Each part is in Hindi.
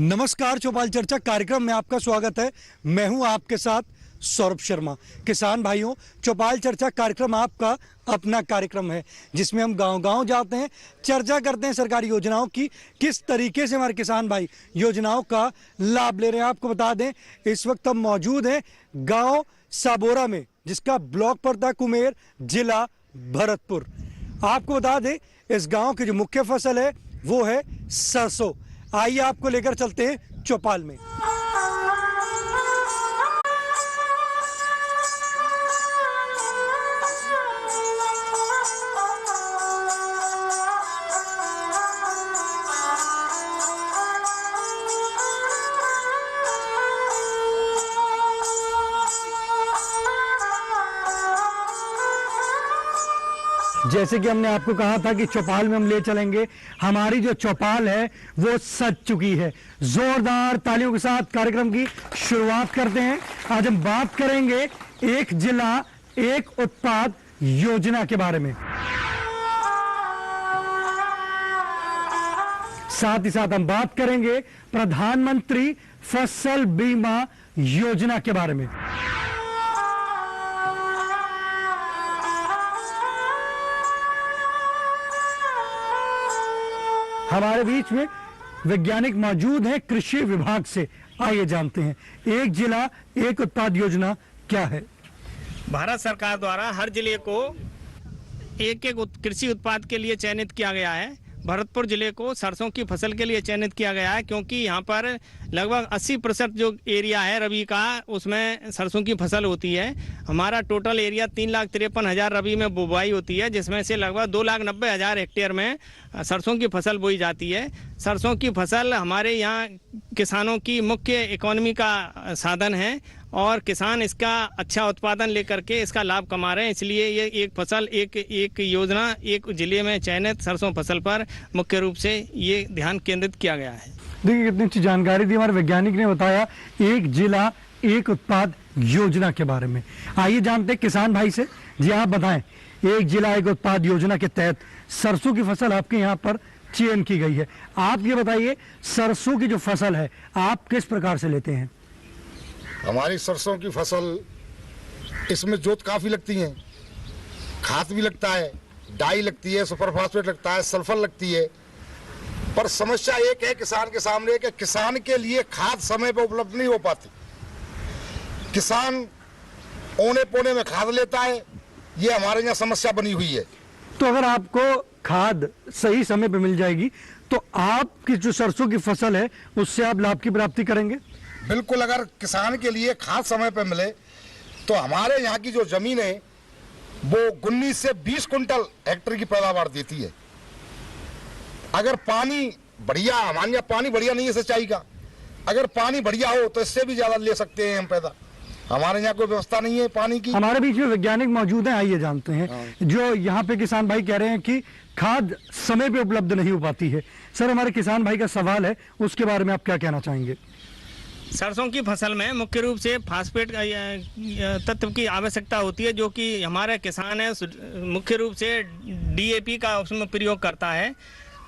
नमस्कार, चौपाल चर्चा कार्यक्रम में आपका स्वागत है। मैं हूं आपके साथ सौरभ शर्मा। किसान भाइयों, चौपाल चर्चा कार्यक्रम आपका अपना कार्यक्रम है जिसमें हम गांव-गांव जाते हैं, चर्चा करते हैं सरकारी योजनाओं की, किस तरीके से हमारे किसान भाई योजनाओं का लाभ ले रहे हैं। आपको बता दें, इस वक्त हम मौजूद हैं गांव साबोरा में, जिसका ब्लॉक पड़ता है कुमेर, जिला भरतपुर। आपको बता दें, इस गाँव की जो मुख्य फसल है वो है सरसों। आइए आपको लेकर चलते हैं चौपाल में। जैसे कि हमने आपको कहा था कि चौपाल में हम ले चलेंगे, हमारी जो चौपाल है वो सज चुकी है। जोरदार तालियों के साथ कार्यक्रम की शुरुआत करते हैं। आज हम बात करेंगे एक जिला एक उत्पाद योजना के बारे में। साथ ही साथ हम बात करेंगे प्रधानमंत्री फसल बीमा योजना के बारे में। हमारे बीच में वैज्ञानिक मौजूद हैं कृषि विभाग से। आइए जानते हैं, एक जिला एक उत्पाद योजना क्या है। भारत सरकार द्वारा हर जिले को एक एक कृषि उत्पाद के लिए चयनित किया गया है। भरतपुर जिले को सरसों की फसल के लिए चयनित किया गया है, क्योंकि यहाँ पर लगभग 80% जो एरिया है रबी का, उसमें सरसों की फसल होती है। हमारा टोटल एरिया 3,53,000 रबी में बुवाई होती है, जिसमें से लगभग 2,90,000 हेक्टेयर में सरसों की फसल बोई जाती है। सरसों की फसल हमारे यहाँ किसानों की मुख्य इकोनॉमी का साधन है और किसान इसका अच्छा उत्पादन लेकर के इसका लाभ कमा रहे हैं। इसलिए ये एक फसल एक योजना एक जिले में चयनित सरसों फसल पर मुख्य रूप से ये ध्यान केंद्रित किया गया है। देखिए, कितनी अच्छी जानकारी दी हमारे वैज्ञानिक ने बताया एक जिला एक उत्पाद योजना के बारे में। आइए जानते हैं किसान भाई से। जी, आप बताएं, एक जिला एक उत्पाद योजना के तहत सरसों की फसल आपके यहाँ पर चयन की गई है। आप ये बताइए, सरसों की जो फसल है आप किस प्रकार से लेते हैं। हमारी सरसों की फसल, इसमें जोत काफ़ी लगती है, खाद भी लगता है, डाई लगती है, सुपर फास्फेट लगता है, सल्फर लगती है। पर समस्या एक है किसान के सामने कि किसान के लिए खाद समय पर उपलब्ध नहीं हो पाती। किसान औने पौने में खाद लेता है, ये हमारे यहाँ समस्या बनी हुई है। तो अगर आपको खाद सही समय पर मिल जाएगी तो आपकी जो सरसों की फसल है उससे आप लाभ की प्राप्ति करेंगे। बिल्कुल, अगर किसान के लिए खाद समय पर मिले तो हमारे यहाँ की जो जमीन है वो 19 से 20 कुंटल हेक्टेयर की पैदावार देती है। अगर पानी बढ़िया, हमारे यहाँ पानी बढ़िया नहीं है सिंचाई का, अगर पानी बढ़िया हो तो इससे भी ज्यादा ले सकते हैं हम पैदा। हमारे यहाँ कोई व्यवस्था नहीं है पानी की। हमारे बीच में वैज्ञानिक मौजूद हैं, आइए जानते हैं। जो यहाँ पे किसान भाई कह रहे हैं कि खाद समय पे उपलब्ध नहीं हो पाती है। सर, हमारे किसान भाई का सवाल है, उसके बारे में आप क्या कहना चाहेंगे। सरसों की फसल में मुख्य रूप से फास्फेट तत्व की आवश्यकता होती है, जो कि हमारे किसान है मुख्य रूप से डीएपी का उसमें प्रयोग करता है।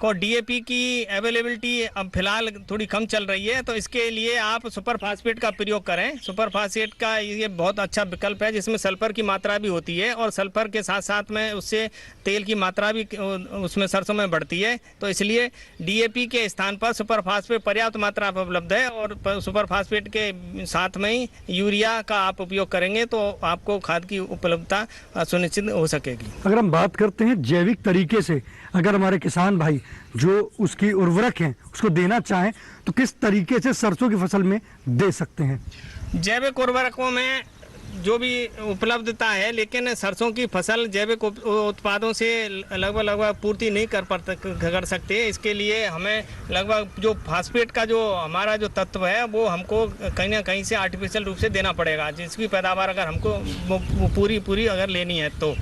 और डीएपी की अवेलेबिलिटी अब फिलहाल थोड़ी कम चल रही है, तो इसके लिए आप सुपर फास्फेट का प्रयोग करें। सुपर फास्फेट का ये बहुत अच्छा विकल्प है, जिसमें सल्फर की मात्रा भी होती है और सल्फर के साथ साथ में उससे तेल की मात्रा भी उसमें सरसों में बढ़ती है। तो इसलिए डीएपी के स्थान पर सुपर फास्फेट पर्याप्त मात्रा में उपलब्ध है और सुपर फास्फेट के साथ में ही यूरिया का आप उपयोग करेंगे तो आपको खाद की उपलब्धता सुनिश्चित हो सकेगी। अगर हम बात करते हैं जैविक तरीके से, अगर हमारे किसान भाई जो उसकी उर्वरक हैं उसको देना चाहें तो किस तरीके से सरसों की फसल में दे सकते हैं। जैविक उर्वरकों में जो भी उपलब्धता है, लेकिन सरसों की फसल जैविक उत्पादों से लगभग पूर्ति नहीं कर सकते। इसके लिए हमें लगभग जो फास्फेट का जो हमारा जो तत्व है वो हमको कहीं ना कहीं से आर्टिफिशियल रूप से देना पड़ेगा, जिसकी पैदावार अगर हमको वो पूरी अगर लेनी है। तो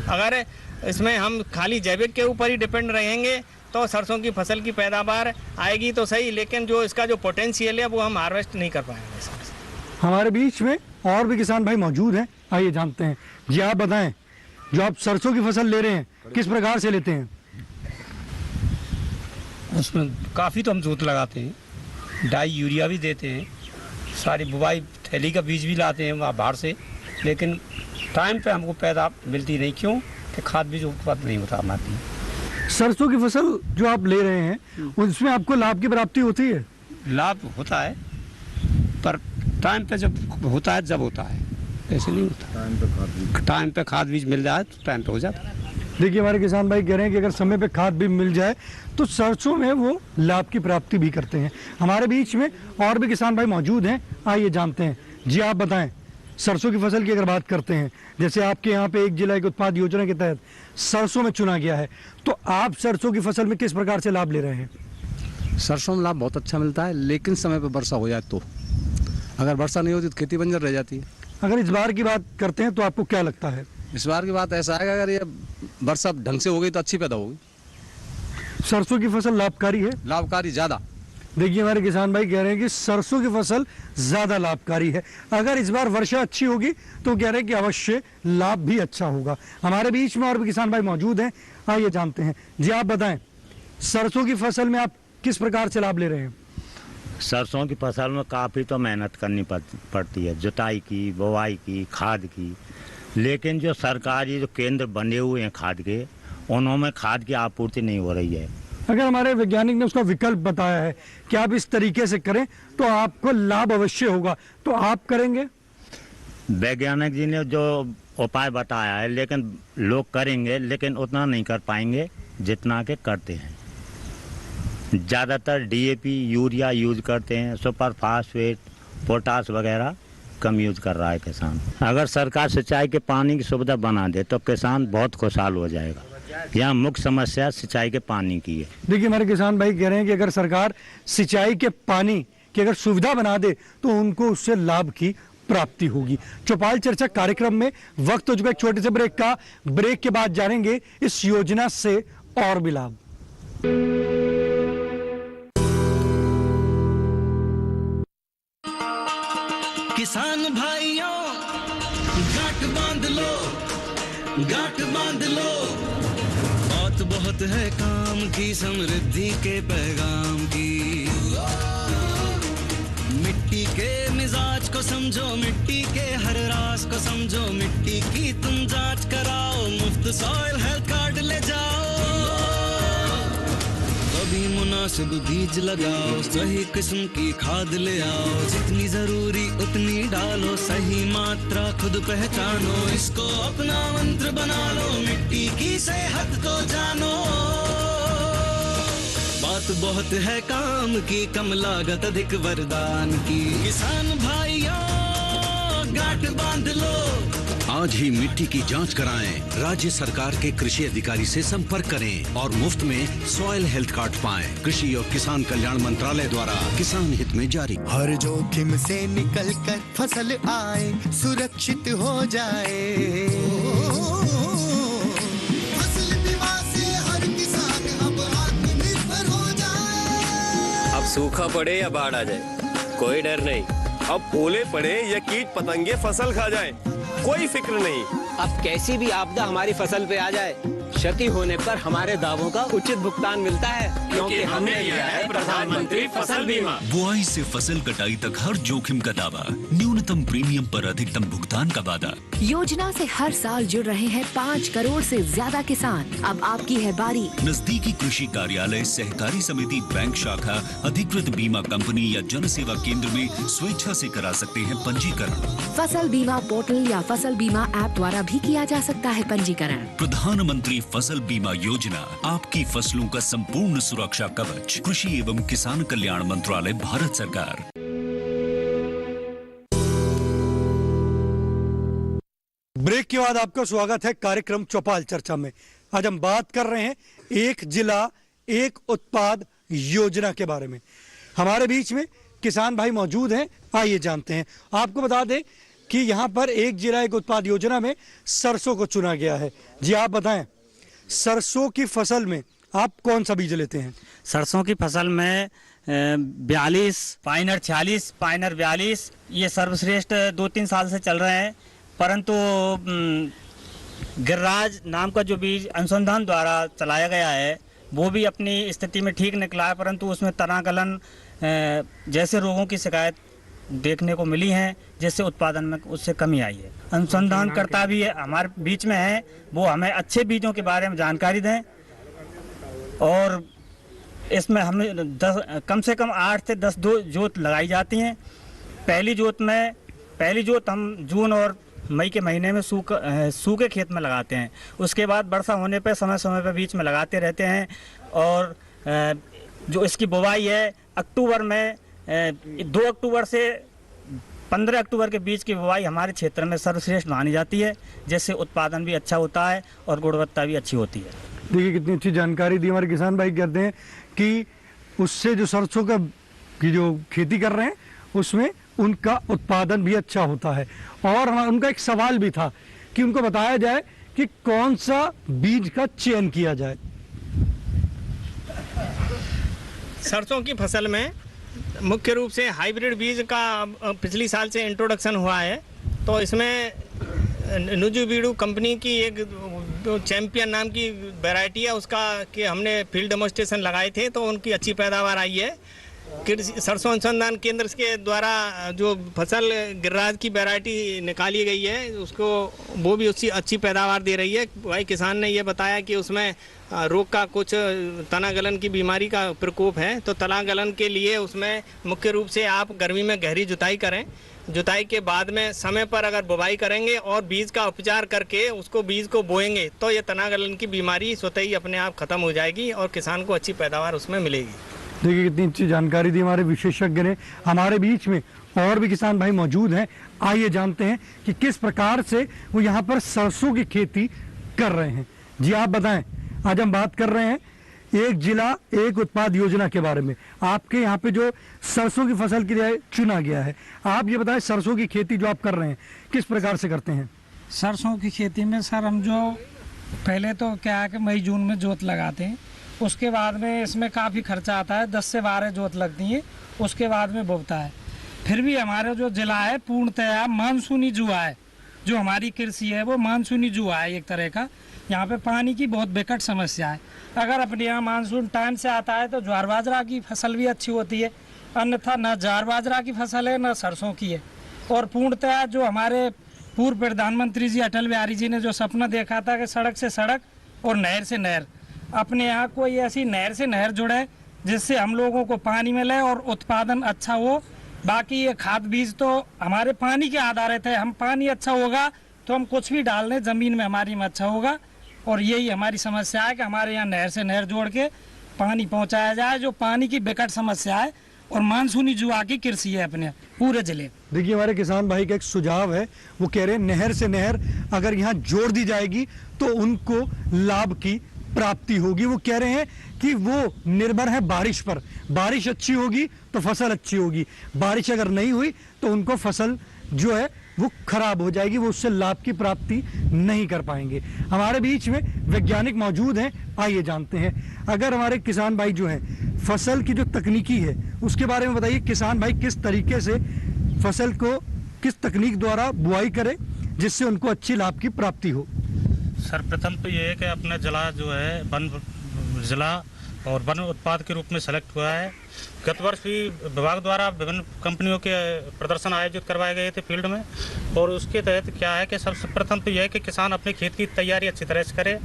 अगर इसमें हम खाली जैविक के ऊपर ही डिपेंड रहेंगे तो सरसों की फसल की पैदावार आएगी तो सही, लेकिन जो इसका जो पोटेंशियल है वो हम हार्वेस्ट नहीं कर पाएंगे। हमारे बीच में और भी किसान भाई मौजूद हैं, आइए जानते हैं। जी, आप बताएं, जो आप सरसों की फसल ले रहे हैं किस प्रकार से लेते हैं। उसमें काफ़ी तो हम जोत लगाते हैं, डाई यूरिया भी देते हैं, सारी बुवाई थैली का बीज भी लाते हैं वहाँ बाहर से, लेकिन टाइम पे हमको पैदा मिलती नहीं। क्यों कि खाद बीज उपलब्ध नहीं होता हमारी। सरसों की फसल जो आप ले रहे हैं उसमें आपको लाभ की प्राप्ति होती है? लाभ होता है पर टाइम पे जब होता है जब होता है, ऐसे नहीं होता। टाइम पे खाद बीज मिल जाए तो टाइम पे हो जाता है। देखिए हमारे किसान भाई कह रहे हैं कि अगर समय पे खाद भी मिल जाए तो सरसों में वो लाभ की प्राप्ति भी करते हैं। हमारे बीच में और भी किसान भाई मौजूद हैं, आइए जानते हैं। जी आप बताएं, सरसों की फसल की अगर बात करते हैं, जैसे आपके यहाँ पे एक जिला एक उत्पाद योजना के तहत सरसों में चुना गया है, तो आप सरसों की फसल में किस प्रकार से लाभ ले रहे हैं? सरसों में लाभ बहुत अच्छा मिलता है, लेकिन समय पर वर्षा हो जाए तो। अगर वर्षा नहीं होती तो खेती बंजर रह जाती है। अगर इस बार की बात करते हैं तो आपको क्या लगता है? इस बार की बात ऐसा है, अगर ये वर्षा ढंग से हो गई तो अच्छी पैदा होगी। सरसों की फसल लाभकारी है? लाभकारी ज़्यादा। देखिए हमारे किसान भाई कह रहे हैं कि सरसों की फसल ज़्यादा लाभकारी है। अगर इस बार वर्षा अच्छी होगी तो कह रहे हैं कि अवश्य लाभ भी अच्छा होगा। हमारे बीच में और भी किसान भाई मौजूद हैं, आइए जानते हैं। जी आप बताएं, सरसों की फसल में आप किस प्रकार से लाभ ले रहे हैं? सरसों की फसल में काफ़ी तो मेहनत करनी पड़ती है, जुताई की, बुवाई की, खाद की, लेकिन जो सरकारी जो केंद्र बने हुए हैं खाद के, उनमें खाद की आपूर्ति नहीं हो रही है। अगर हमारे वैज्ञानिक ने उसका विकल्प बताया है कि आप इस तरीके से करें तो आपको लाभ अवश्य होगा, तो आप करेंगे? वैज्ञानिक जी ने जो उपाय बताया है, लेकिन लोग करेंगे, लेकिन उतना नहीं कर पाएंगे जितना के करते हैं। ज़्यादातर डीएपी यूरिया यूज करते हैं, सुपर फास्फेट, पोटास वगैरह कम यूज कर रहा है किसान। अगर सरकार सिंचाई के पानी की सुविधा बना दे तो किसान बहुत खुशहाल हो जाएगा। यहाँ मुख्य समस्या सिंचाई के पानी की है। देखिए हमारे किसान भाई कह रहे हैं कि अगर सरकार सिंचाई के पानी की अगर सुविधा बना दे तो उनको उससे लाभ की प्राप्ति होगी। चौपाल चर्चा कार्यक्रम में वक्त हो चुका है छोटे से ब्रेक का। ब्रेक के बाद जानेंगे इस योजना से और भी लाभ। किसान भाइयों गांठ बांध लो, गांठ बांध लो, बात बहुत है काम की, समृद्धि के पैगाम की। मिट्टी के मिजाज को समझो, मिट्टी के हर राज को समझो, मिट्टी की तुम जांच कराओ, मुफ्त सॉइल हेल्थ कार्ड ले जाओ। कभी मुनासिब बीज लगाओ, सही किस्म की खाद ले आओ, जितनी जरूरी उतनी डालो, सही मात्रा खुद पहचानो, इसको अपना मंत्र बना लो, मिट्टी की सेहत को जानो। बात बहुत है काम की, कम लागत अधिक वरदान की। किसान भाइयों गांठ बांध लो, आज ही मिट्टी की जांच कराएं, राज्य सरकार के कृषि अधिकारी से संपर्क करें और मुफ्त में सॉइल हेल्थ कार्ड पाएं। कृषि और किसान कल्याण मंत्रालय द्वारा किसान हित में जारी। हर जोखिम से निकल कर फसल आए, सुरक्षित हो जाए, फसल बीमा से हर किसान अब आत्मनिर्भर हो जाए। अब सूखा पड़े या बाढ़ आ जाए कोई डर नहीं, अब ओले पड़े या कीट पतंगे फसल खा जाए कोई फिक्र नहीं। अब कैसी भी आपदा हमारी फसल पे आ जाए, क्षति होने पर हमारे दावों का उचित भुगतान मिलता है, क्योंकि हमने लिया है प्रधानमंत्री फसल बीमा। बुआई से फसल कटाई तक हर जोखिम का दावा, न्यूनतम प्रीमियम पर अधिकतम भुगतान का वादा। योजना से हर साल जुड़ रहे हैं 5 करोड़ से ज्यादा किसान। अब आपकी है बारी। नजदीकी कृषि कार्यालय, सहकारी समिति, बैंक शाखा, अधिकृत बीमा कंपनी या जन सेवा केंद्र में स्वेच्छा से करा सकते हैं पंजीकरण। फसल बीमा पोर्टल या फसल बीमा ऐप द्वारा भी किया जा सकता है पंजीकरण। प्रधानमंत्री फसल बीमा योजना, आपकी फसलों का संपूर्ण सुरक्षा कवच। कृषि एवं किसान कल्याण मंत्रालय, भारत सरकार। ब्रेक के बाद आपका स्वागत है कार्यक्रम चौपाल चर्चा में। आज हम बात कर रहे हैं एक जिला एक उत्पाद योजना के बारे में। हमारे बीच में किसान भाई मौजूद हैं, आइए जानते हैं। आपको बता दें कि यहाँ पर एक जिला एक उत्पाद योजना में सरसों को चुना गया है। जी आप बताएं, सरसों की फसल में आप कौन सा बीज लेते हैं? सरसों की फसल में 42, पाइनर 46, पाइनर 42 ये सर्वश्रेष्ठ 2-3 साल से चल रहे हैं, परंतु गिरिराज नाम का जो बीज अनुसंधान द्वारा चलाया गया है वो भी अपनी स्थिति में ठीक निकला है, परंतु उसमें तना गलन जैसे रोगों की शिकायत देखने को मिली है, जिससे उत्पादन में उससे कमी आई है। अनुसंधानकर्ता भी हमारे बीच में है, वो हमें अच्छे बीजों के बारे में जानकारी दें और इसमें हमें कम से कम 8 से 10 जोत लगाई जाती हैं। पहली जोत हम जून और मई के महीने में सूखे खेत में लगाते हैं। उसके बाद वर्षा होने पर समय समय पर बीच में लगाते रहते हैं और जो इसकी बुवाई है अक्टूबर में 2 अक्टूबर से 15 अक्टूबर के बीच की बुवाई हमारे क्षेत्र में सर्वश्रेष्ठ मानी जाती है, जिससे उत्पादन भी अच्छा होता है और गुणवत्ता भी अच्छी होती है। देखिए कितनी अच्छी जानकारी दी हमारे किसान भाई। कहते हैं कि उससे जो सरसों की जो खेती कर रहे हैं उसमें उनका उत्पादन भी अच्छा होता है। और उनका एक सवाल भी था कि उनको बताया जाए कि कौन सा बीज का चयन किया जाए। सरसों की फसल में मुख्य रूप से हाइब्रिड बीज का पिछली साल से इंट्रोडक्शन हुआ है, तो इसमें नुजुबीडू कंपनी की एक चैंपियन नाम की वैरायटी है, उसका कि हमने फील्ड डेमोस्ट्रेशन लगाए थे तो उनकी अच्छी पैदावार आई है। सरसों अनुसंधान केंद्र के द्वारा जो फसल गिरिराज की वैरायटी निकाली गई है उसको वो भी उसकी अच्छी पैदावार दे रही है। भाई किसान ने ये बताया कि उसमें रोग का कुछ तना गलन की बीमारी का प्रकोप है, तो तना गलन के लिए उसमें मुख्य रूप से आप गर्मी में गहरी जुताई करें। जुताई के बाद में समय पर अगर बुवाई करेंगे और बीज का उपचार करके उसको बीज को बोएंगे तो ये तना गलन की बीमारी स्वतः ही अपने आप खत्म हो जाएगी और किसान को अच्छी पैदावार उसमें मिलेगी। देखिए कितनी अच्छी जानकारी दी हमारे विशेषज्ञ ने। हमारे बीच में और भी किसान भाई मौजूद हैं, आइए जानते हैं कि किस प्रकार से वो यहाँ पर सरसों की खेती कर रहे हैं। जी आप बताएं, आज हम बात कर रहे हैं एक जिला एक उत्पाद योजना के बारे में। आपके यहाँ पे जो सरसों की फसल के लिए चुना गया है, आप ये बताएं सरसों की खेती जो आप कर रहे हैं किस प्रकार से करते हैं? सरसों की खेती में सर हम जो पहले तो क्या है कि मई जून में जोत लगाते हैं, उसके बाद में इसमें काफ़ी खर्चा आता है, 10 से 12 जोत लगती है, उसके बाद में बोता है। फिर भी हमारा जो जिला है पूर्णतया मानसूनी जुआ है, जो हमारी कृषि है वो मानसूनी जुआ है एक तरह का। यहाँ पे पानी की बहुत विकट समस्या है। अगर अपने यहाँ मानसून टाइम से आता है तो ज्वार बाजरा की फसल भी अच्छी होती है, अन्यथा न ज्वार बाजरा की फसल है न सरसों की है। और पूर्णतया जो हमारे पूर्व प्रधानमंत्री जी अटल बिहारी जी ने जो सपना देखा था कि सड़क से सड़क और नहर से नहर, अपने यहाँ कोई ऐसी नहर से नहर जुड़े जिससे हम लोगों को पानी मिले और उत्पादन अच्छा हो। बाकी ये खाद बीज तो हमारे पानी के आधारित है, हम पानी अच्छा होगा तो हम कुछ भी डाल दें ज़मीन में हमारी में अच्छा होगा। और यही हमारी समस्या है कि हमारे यहाँ नहर से नहर जोड़ के पानी पहुँचाया जाए, जो पानी की विकट समस्या है और मानसूनी जुआ की कृषि है अपने पूरे जिले। देखिए हमारे किसान भाई का एक सुझाव है, वो कह रहे हैं नहर से नहर अगर यहाँ जोड़ दी जाएगी तो उनको लाभ की प्राप्ति होगी। वो कह रहे हैं कि वो निर्भर है बारिश पर, बारिश अच्छी होगी तो फसल अच्छी होगी, बारिश अगर नहीं हुई तो उनको फसल जो है वो खराब हो जाएगी, वो उससे लाभ की प्राप्ति नहीं कर पाएंगे। हमारे बीच में वैज्ञानिक मौजूद हैं, आइए जानते हैं। अगर हमारे किसान भाई जो हैं फसल की जो तकनीकी है उसके बारे में बताइए, किसान भाई किस तरीके से फसल को किस तकनीक द्वारा बुआई करें जिससे उनको अच्छी लाभ की प्राप्ति हो? सर्वप्रथम तो ये है कि अपना जिला जो है वन जिला और वन उत्पाद के रूप में सेलेक्ट हुआ है। गत वर्ष भी विभाग द्वारा विभिन्न कंपनियों के प्रदर्शन आयोजित करवाए गए थे फील्ड में, और उसके तहत क्या है कि सबसे प्रथम तो यह है कि किसान अपने खेत की तैयारी अच्छी तरह से करे।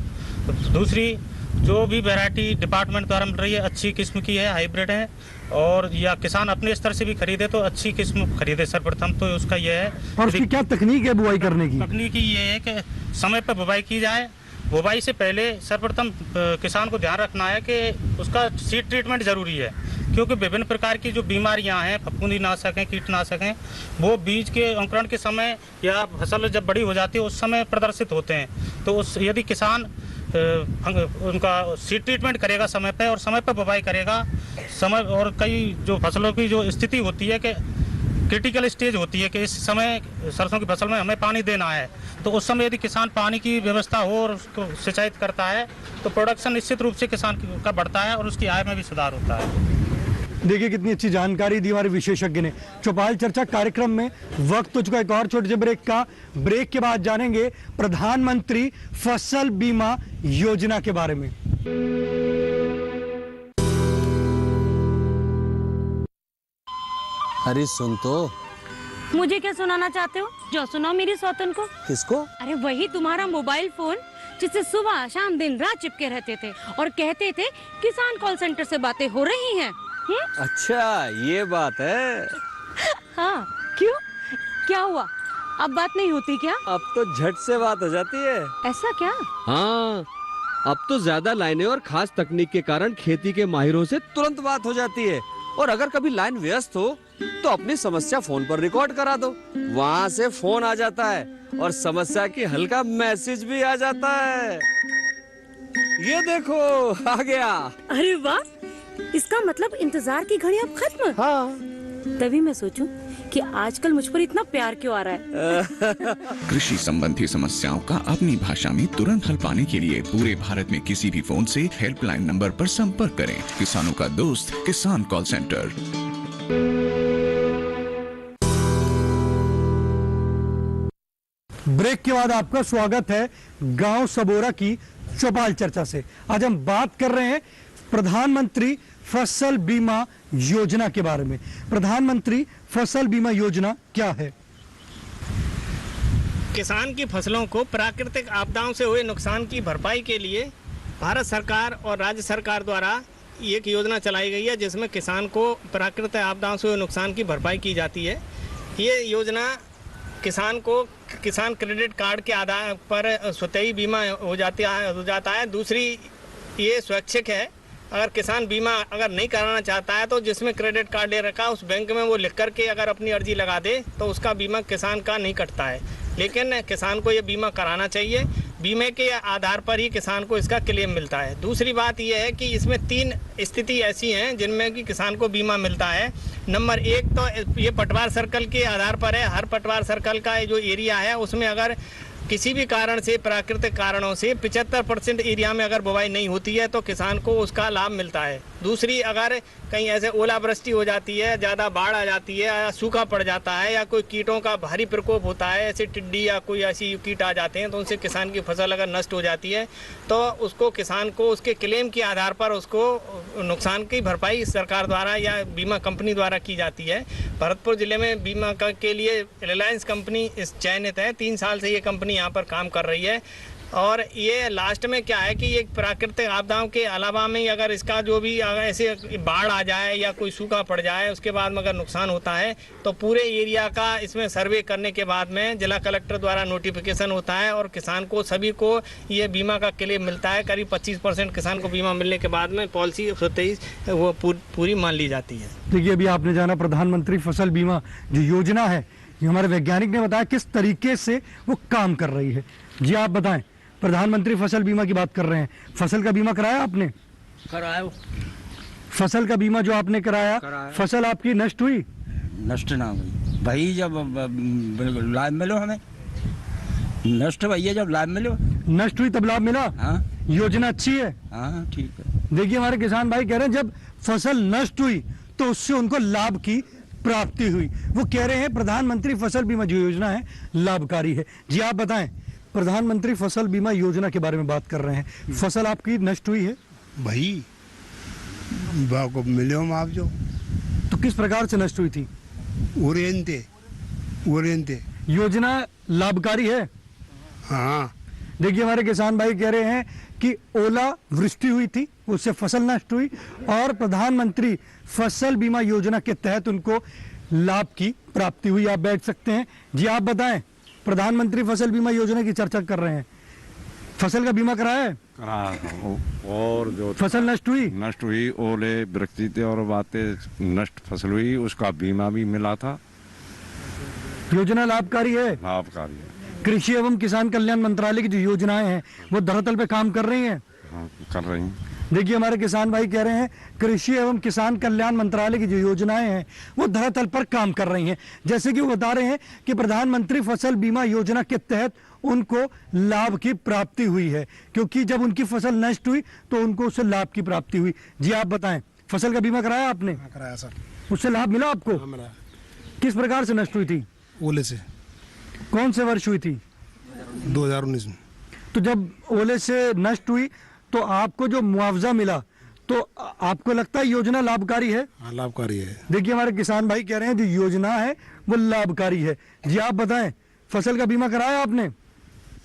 दूसरी, जो भी वैरायटी डिपार्टमेंट द्वारा मिल रही है अच्छी किस्म की है, हाइब्रिड है, और या किसान अपने स्तर से भी खरीदे तो अच्छी किस्म खरीदे। सर्वप्रथम तो उसका यह है। और उसकी क्या तकनीक है बुआई करने की? तकनीक ये है कि समय पर बुवाई की जाए। बुवाई से पहले सर्वप्रथम किसान को ध्यान रखना है कि उसका सीड ट्रीटमेंट जरूरी है, क्योंकि विभिन्न प्रकार की जो बीमारियां हैं, फफूंदीनाशक हैं, कीटनाशक हैं, वो बीज के अंकुरण के समय या फसल जब बड़ी हो जाती है उस समय प्रदर्शित होते हैं। तो उस यदि किसान उनका सीड ट्रीटमेंट करेगा समय पे और समय पर बुवाई करेगा, समय और कई जो फसलों की जो स्थिति होती है कि क्रिटिकल स्टेज होती है कि इस समय सरसों की फसल में हमें पानी देना है, तो उस समय यदि किसान पानी की व्यवस्था हो और उसको सिंचाई करता है तो प्रोडक्शन निश्चित रूप से किसान का बढ़ता है और उसकी आय में भी सुधार होता है। देखिए कितनी अच्छी जानकारी दी हमारे विशेषज्ञ ने। चौपाल चर्चा कार्यक्रम में वक्त हो चुका एक और छोटे से ब्रेक का। ब्रेक के बाद जानेंगे प्रधानमंत्री फसल बीमा योजना के बारे में। अरे सुन तो। मुझे क्या सुनाना चाहते हो? जो सुनाओ मेरी सौतन को। किसको? अरे वही तुम्हारा मोबाइल फोन जिससे सुबह शाम दिन रात चिपके रहते थे और कहते थे किसान कॉल सेंटर से बातें हो रही हैं। अच्छा ये बात है। हाँ क्यों, क्या हुआ? अब बात नहीं होती क्या? अब तो झट से बात हो जाती है। ऐसा क्या? हाँ, अब तो ज्यादा लाइनें और खास तकनीक के कारण खेती के माहिरों से तुरंत बात हो जाती है। और अगर कभी लाइन व्यस्त हो तो अपनी समस्या फोन पर रिकॉर्ड करा दो, वहाँ से फोन आ जाता है और समस्या की हल का मैसेज भी आ जाता है। ये देखो आ गया। अरे वाह, इसका मतलब इंतजार की घड़ी अब खत्म। हाँ। तभी मैं सोचूं कि आजकल मुझ पर इतना प्यार क्यों आ रहा है। कृषि संबंधी समस्याओं का अपनी भाषा में तुरंत हल पाने के लिए पूरे भारत में किसी भी फोन से हेल्पलाइन नंबर पर संपर्क करें। किसानों का दोस्त किसान कॉल सेंटर। ब्रेक के बाद आपका स्वागत है गांव सबोरा की चौपाल चर्चा से। आज हम बात कर रहे हैं प्रधानमंत्री फसल बीमा योजना के बारे में। प्रधानमंत्री फसल बीमा योजना क्या है? किसान की फसलों को प्राकृतिक आपदाओं से हुए नुकसान की भरपाई के लिए भारत सरकार और राज्य सरकार द्वारा एक योजना चलाई गई है, जिसमें किसान को प्राकृतिक आपदाओं से हुए नुकसान की भरपाई की जाती है। ये योजना किसान को किसान क्रेडिट कार्ड के आधार पर स्वतः बीमा हो जाता है। दूसरी, ये स्वैच्छिक है। अगर किसान बीमा अगर नहीं कराना चाहता है तो जिसमें क्रेडिट कार्ड ले रखा है उस बैंक में वो लिख करके अगर अपनी अर्जी लगा दे तो उसका बीमा किसान का नहीं कटता है। लेकिन किसान को ये बीमा कराना चाहिए। बीमे के आधार पर ही किसान को इसका क्लेम मिलता है। दूसरी बात यह है कि इसमें 3 स्थिति ऐसी हैं जिनमें कि किसान को बीमा मिलता है। नंबर 1 तो ये पटवार सर्कल के आधार पर है। हर पटवार सर्कल का जो एरिया है उसमें अगर किसी भी कारण से, प्राकृतिक कारणों से 75% एरिया में अगर बुवाई नहीं होती है तो किसान को उसका लाभ मिलता है। दूसरी, अगर कहीं ऐसे ओलावृष्टि हो जाती है, ज़्यादा बाढ़ आ जाती है या सूखा पड़ जाता है या कोई कीटों का भारी प्रकोप होता है, ऐसे टिड्डी या कोई ऐसी कीट आ जाते हैं तो उनसे किसान की फसल अगर नष्ट हो जाती है तो उसको किसान को उसके क्लेम के आधार पर उसको नुकसान की भरपाई सरकार द्वारा या बीमा कंपनी द्वारा की जाती है। भरतपुर ज़िले में बीमा के लिए रिलायंस कंपनी इस चयनित है। 3 साल से ये कंपनी यहाँ पर काम कर रही है। और ये लास्ट में क्या है कि ये प्राकृतिक आपदाओं के अलावा में अगर इसका जो भी अगर ऐसे बाढ़ आ जाए या कोई सूखा पड़ जाए उसके बाद में अगर नुकसान होता है तो पूरे एरिया का इसमें सर्वे करने के बाद में जिला कलेक्टर द्वारा नोटिफिकेशन होता है और किसान को सभी को ये बीमा का क्लेम मिलता है। करीब 25% किसान को बीमा मिलने के बाद में पॉलिसी वो पूरी मान ली जाती है। देखिए, अभी आपने जाना प्रधानमंत्री फसल बीमा जो योजना है, ये हमारे वैज्ञानिक ने बताया किस तरीके से वो काम कर रही है। जी आप बताएं, प्रधानमंत्री फसल बीमा की बात कर रहे हैं, फसल का बीमा कराया आपने? कराया। फसल का बीमा जो आपने कराया, फसल आपकी नष्ट हुई? नष्ट ना हुई भाई, जब लाभ मिलो हमें। नष्ट भैया जब लाभ मिलो। नष्ट हुई तब लाभ मिला? हाँ। योजना अच्छी है। हाँ ठीक है। देखिए, हमारे किसान भाई कह रहे हैं जब फसल नष्ट हुई तो उससे उनको लाभ की प्राप्ति हुई। वो कह रहे हैं प्रधानमंत्री फसल बीमा जो योजना है लाभकारी है। जी आप बताएं, प्रधानमंत्री फसल बीमा योजना के बारे में बात कर रहे हैं, फसल आपकी नष्ट हुई है? भाई को मिलो मुआवजा। तो किस प्रकार से नष्ट हुई थी? ओरेंते योजना लाभकारी है? हाँ। देखिए, हमारे किसान भाई कह रहे हैं कि ओला वृष्टि हुई थी, उससे फसल नष्ट हुई और प्रधानमंत्री फसल बीमा योजना के तहत उनको लाभ की प्राप्ति हुई। आप बैठ सकते हैं। जी आप बताएं, प्रधानमंत्री फसल बीमा योजना की चर्चा कर रहे हैं, फसल का बीमा कराया है? और जो फसल नष्ट हुई, ओले वृष्टि थे और बातें नष्ट फसल हुई, उसका बीमा भी मिला था। योजना लाभकारी है? लाभकारी है। कृषि एवं किसान कल्याण मंत्रालय की जो योजनाएं हैं वो धरातल पे काम कर रही हैं? हाँ, कर रही हैं। देखिए, हमारे किसान भाई कह रहे हैं कृषि एवं किसान कल्याण मंत्रालय की जो योजनाएं हैं वो धरातल पर काम कर रही हैं। जैसे कि वो बता रहे हैं कि प्रधानमंत्री फसल बीमा योजना के तहत उनको लाभ की प्राप्ति हुई है, क्योंकि जब उनकी फसल नष्ट हुई तो उनको उससे लाभ की प्राप्ति हुई। जी आप बताएं, फसल का बीमा कराया आपने? कराया सर। उससे लाभ मिला आपको? मिला। किस प्रकार से नष्ट हुई थी? ओले से। कौन से वर्ष हुई थी? 2019 में। तो जब ओले से नष्ट हुई तो आपको जो मुआवजा मिला तो आपको लगता है योजना लाभकारी है? हाँ, लाभकारी है। देखिए हमारे किसान भाई कह रहे हैं जो योजना है वो लाभकारी है। जी आप बताएं, फसल का बीमा कराया आपने?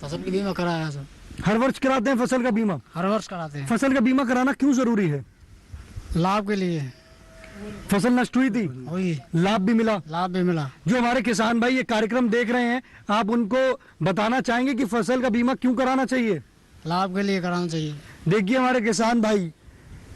फसल का बीमा कराया सर। हर वर्ष कराते हैं फसल का बीमा? हर वर्ष कराते हैं। फसल का बीमा कराना क्यों जरूरी है? लाभ के लिए। फसल नष्ट हुई थी, लाभ भी मिला। लाभ भी मिला। जो हमारे किसान भाई ये कार्यक्रम देख रहे हैं, आप उनको बताना चाहेंगे कि फसल का बीमा क्यों कराना चाहिए? लाभ के लिए कराना चाहिए। देखिए हमारे किसान भाई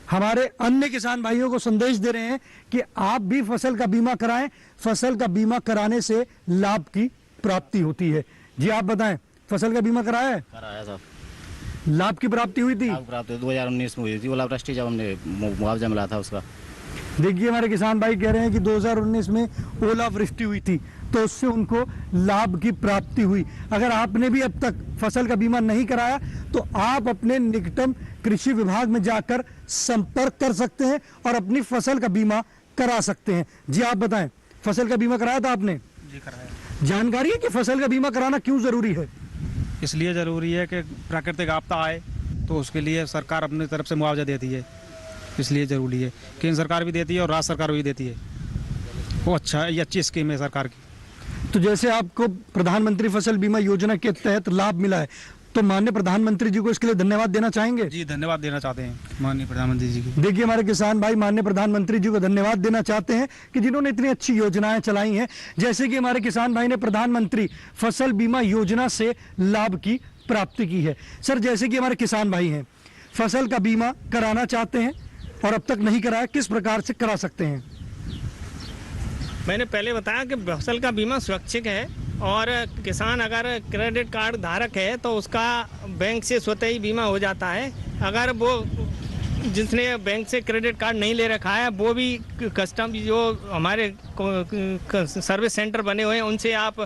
हमारे अन्य किसान भाइयों को संदेश दे रहे हैं कि आप भी फसल का बीमा कराएं। फसल का बीमा कराने से लाभ की प्राप्ति होती है। जी आप बताएं, फसल का बीमा कराया है? कराया था। लाभ की प्राप्ति हुई थी? प्राप्ति 2019 में हुई थी, ओलावृष्टि जब हमने मुआवजा मिला था उसका। देखिए हमारे किसान भाई कह रहे हैं कि 2019 में ओलावृष्टि हुई थी तो उससे उनको लाभ की प्राप्ति हुई। अगर आपने भी अब तक फसल का बीमा नहीं कराया तो आप अपने निकटतम कृषि विभाग में जाकर संपर्क कर सकते हैं और अपनी फसल का बीमा करा सकते हैं। जी आप बताएं, फसल का बीमा कराया था आपने? जी कराया। जानकारी है कि फसल का बीमा कराना क्यों जरूरी है? इसलिए जरूरी है कि प्राकृतिक आपदा आए तो उसके लिए सरकार अपनी तरफ से मुआवजा देती है, इसलिए जरूरी है। केंद्र सरकार भी देती है और राज्य सरकार भी देती है। वो अच्छा है, ये अच्छी स्कीम है सरकार की। तो जैसे आपको प्रधानमंत्री फसल बीमा योजना के तहत लाभ मिला है तो माननीय प्रधानमंत्री जी को इसके लिए धन्यवाद देना चाहेंगे? जी धन्यवाद देना चाहते हैं माननीय प्रधानमंत्री जी की। देखिए हमारे किसान भाई माननीय प्रधानमंत्री जी को धन्यवाद देना चाहते हैं कि जिन्होंने इतनी अच्छी योजनाएं चलाई हैं। जैसे कि हमारे किसान भाई ने प्रधानमंत्री फसल बीमा योजना से लाभ की प्राप्ति की है। सर जैसे कि हमारे किसान भाई हैं, फसल का बीमा कराना चाहते हैं और अब तक नहीं कराया, किस प्रकार से करा सकते हैं? मैंने पहले बताया कि फसल का बीमा स्वैच्छिक है और किसान अगर क्रेडिट कार्ड धारक है तो उसका बैंक से स्वतः ही बीमा हो जाता है। अगर वो जिसने बैंक से क्रेडिट कार्ड नहीं ले रखा है वो भी कस्टम जो हमारे सर्विस सेंटर बने हुए हैं उनसे आप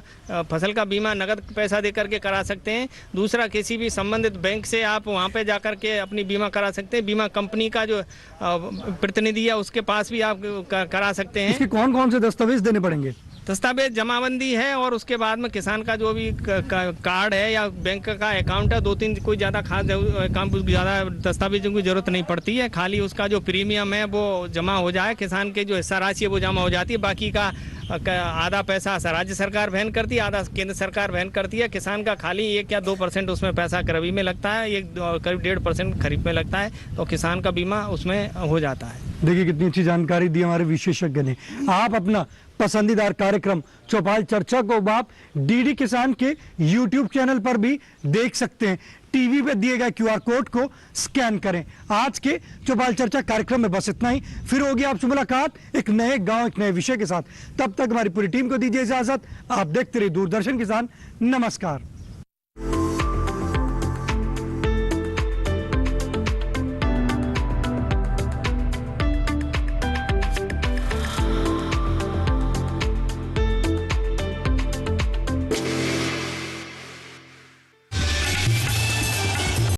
फसल का बीमा नगद पैसा दे करके करा सकते हैं। दूसरा किसी भी संबंधित बैंक से आप वहां पे जा कर के अपनी बीमा करा सकते हैं। बीमा कंपनी का जो प्रतिनिधि है उसके पास भी आप करा सकते हैं। इसके कौन कौन से दस्तावेज देने पड़ेंगे? दस्तावेज जमाबंदी है और उसके बाद में किसान का जो भी कार्ड है या बैंक का अकाउंट है, 2-3 कोई ज़्यादा खास ज़्यादा दस्तावेजों की जरूरत नहीं पड़ती है। खाली उसका जो प्रीमियम है वो जमा हो जाए, किसान के जो हिस्सा राशि है वो जमा हो जाती है। बाकी का आधा पैसा राज्य सरकार वहन करती है, आधा केंद्र सरकार वहन करती है। किसान का खाली 1 या 2% उसमें पैसा रबी में लगता है, एक करीब 1.5% खरीफ में लगता है, तो किसान का बीमा उसमें हो जाता है। देखिए कितनी अच्छी जानकारी दी हमारे विशेषज्ञ ने। आप अपना पसंदीदा कार्यक्रम चौपाल चर्चा को आप डीडी किसान के YouTube चैनल पर भी देख सकते हैं। टीवी पे दिए गए QR कोड को स्कैन करें। आज के चौपाल चर्चा कार्यक्रम में बस इतना ही। फिर होगी आपसे मुलाकात एक नए गांव एक नए विषय के साथ। तब तक हमारी पूरी टीम को दीजिए इजाजत। आप देखते रहिए दूरदर्शन किसान। नमस्कार।